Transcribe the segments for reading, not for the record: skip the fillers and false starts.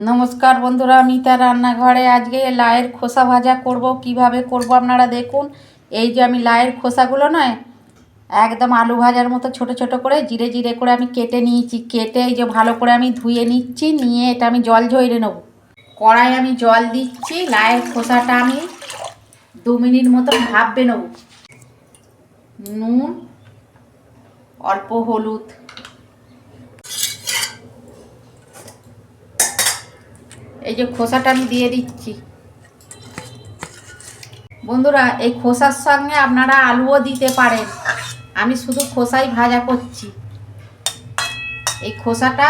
নমস্কার বন্ধুরা, মিতা রান্নাঘরে আজকে লাউয়ের খোসা ভাজা করব। কিভাবে করব আপনারা দেখুন। এই যে আমি লাউয়ের খোসাগুলো নয়, একদম আলু ভাজার মতো ছোট ছোট করে জিরে জিরে করে আমি কেটে নিয়েছি। কেটে এই যে ভালো করে আমি ধুয়ে নিচ্ছি। নিয়ে এটা আমি জল ঝরিয়ে নেব। কড়াই আমি জল দিচ্ছি। লাউয়ের খোসাটা আমি 2 মিনিট মতো ভাপবে নেব। নুন, অল্প হলুদ, এই যে খোসাটা আমি দিয়ে দিচ্ছি। বন্ধুরা, এই খোসার সঙ্গে আপনারা আলুও দিতে পারেন। আমি শুধু খোসাই ভাজা করছি। এই খোসাটা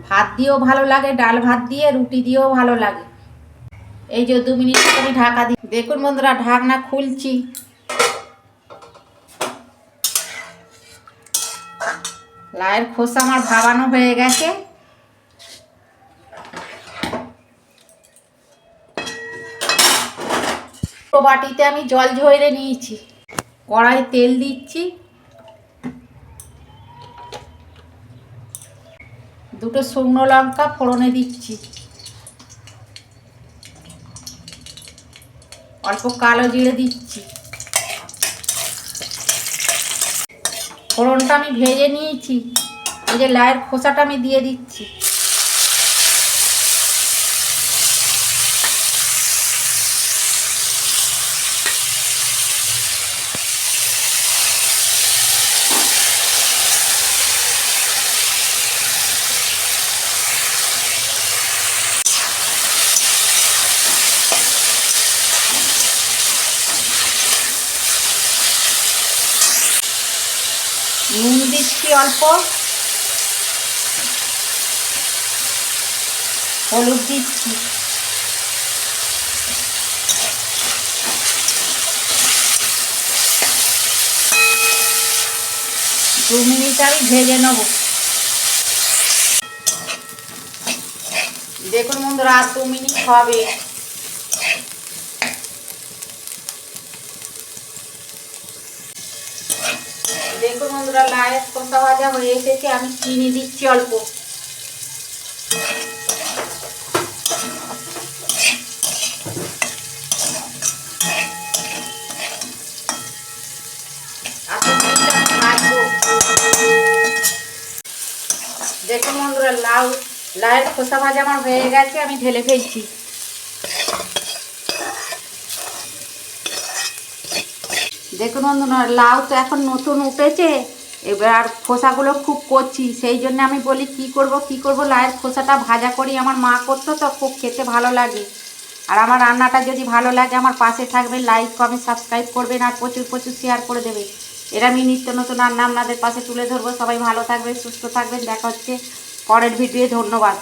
ভাত দিয়েও ভালো লাগে, ডাল ভাত দিয়ে, রুটি দিয়েও ভালো লাগে। এই যে 2 মিনিট আমি ঢাকা দিই। দেখুন বন্ধুরা, ঢাকনা খুলছি। লাউয়ের খোসা আমার ভাবানো হয়ে গেছে। বাটিতে আমি জল ঝরিয়ে নিয়েছি। কড়াই তেল দিচ্ছি। 2টো শুকনো লঙ্কা ফোড়নে দিচ্ছি। অল্প কালো জিরে দিচ্ছি। ফোড়নটা আমি ভেজে নিয়েছি। এই যে লাউয়ের খোসাটা আমি দিয়ে দিচ্ছি। নুন দিচ্ছি অল্প, হলুদ দিচ্ছি, 2 মিনিট আমি ভেজে নেব। দেখুন বন্ধুরা, আর 2 মিনিট হবে। দেখুন বন্ধুরা, লাউয়ের খোসা ভাজা হয়ে এসেছে। আমি চিনি দিচ্ছি অল্প। দেখুন বন্ধুরা, লাউয়ের খোসা ভাজা আমার হয়ে গেছে। আমি ঢেলে ফেলছি। দেখুন বন্ধুরা, লাউ তো এখন নতুন উঠেছে, এবার খোসাগুলো খুব কচি। সেই জন্য আমি বলি কি করব লাউয়ের খোসাটা ভাজা করি। আমার মা করতো তো, খুব খেতে ভালো লাগে। আর আমার রান্নাটা যদি ভালো লাগে, আমার পাশে থাকবেন, লাইক কমেন্ট সাবস্ক্রাইব করবেন, আর প্রচুর প্রচুর শেয়ার করে দেবে। এরা আমি নিত্য নতুন রান্না আপনাদের পাশে তুলে ধরবো। সবাই ভালো থাকবেন, সুস্থ থাকবেন। দেখা হচ্ছে পরের ভিডিও। ধন্যবাদ।